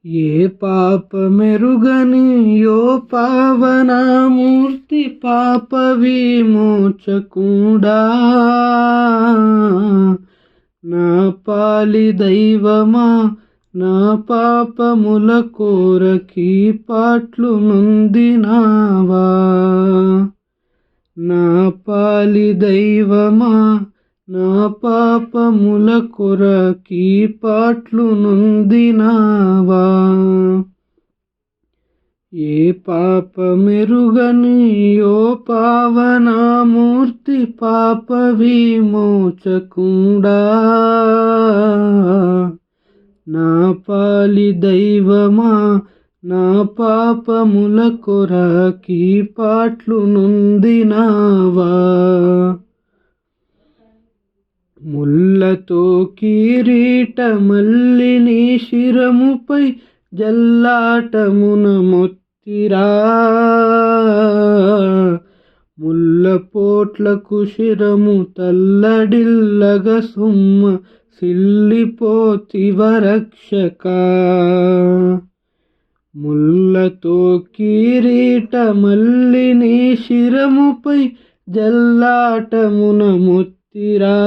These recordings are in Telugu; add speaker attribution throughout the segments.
Speaker 1: ఏ పాపమెరుగని యో పావనమూర్తి పాప విమోచకుడా, నా పాలి దైవమా నా పాపముల కోరకి పాట్లు నొందినావా. నా పాలి దైవమా నా పాపముల కొరకి పాట్లు నొందినావా. ఏ పాపమెరుగని యో పావనమూర్తి పాప విమోచకుడా, నా పాలి దైవమా నా పాపముల కొరకి పాట్లు నొందినావా. ముళ్ళతో కిరీటమల్లి నీ శిరముపై జల్లాటమున మొత్తిరా, ముళ్ళ పోట్లకు శిరము తల్లడిల్లగ సుమ్మ సిల్లిపోతివ రక్షకా. ముళ్ళతో కిరీటమల్లి నీ శిరముపై జల్లాటమున మొత్తిరా,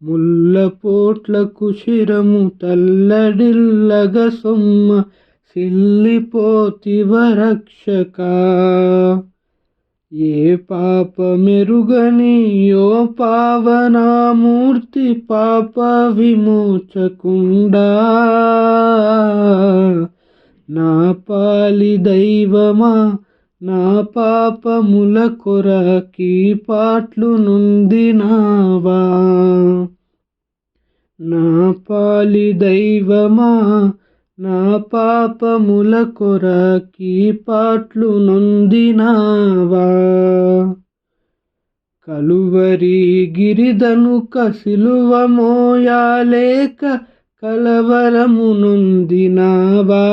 Speaker 1: ముళ్ళ పోట్లకు శిరము తల్లడిల్లగ సొమ్మ సిల్లిపోతివ రక్షకా. ఏ పాపమెరుగని యో పావనమూర్తి పాప విమోచకుడా, నా పాలి దైవమా నా పాపముల కొరకి పాట్లు నొందినావా. నా పాలి దైవమా నా పాపముల కొరకి పాట్లు నొందినావా. కలువరి గిరిదనుక సిలువ మోయాలేక కలవరము నొందినావా.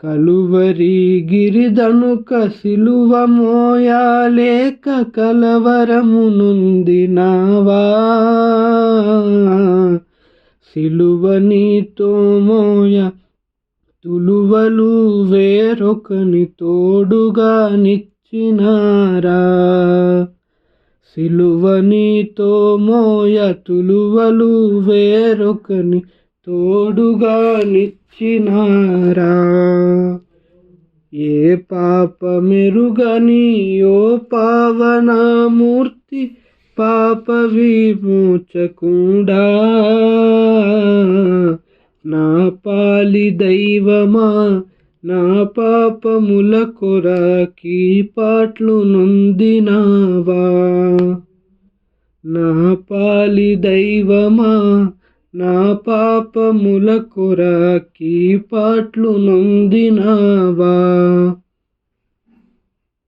Speaker 1: కలువరి గిరిదనుక సిలువ మోయాలేక కలవరము నొందినావా. సిలువ నీతో మోయ తులువలు వేరొకని తోడుగా నిచ్చినారా. సిలువ నీతో మోయ తులువలు వేరొకని తోడుగా నిచ్చినారా. ఏ పాపమెరుగని యో పావనమూర్తి పాప విమోచకుడా, నా పాలి దైవమా నా పాపముల కొరకి పాట్లు నొందినావా. నా పాలి దైవమా నా పాపముల కొరకి పాట్లు నొందినావా.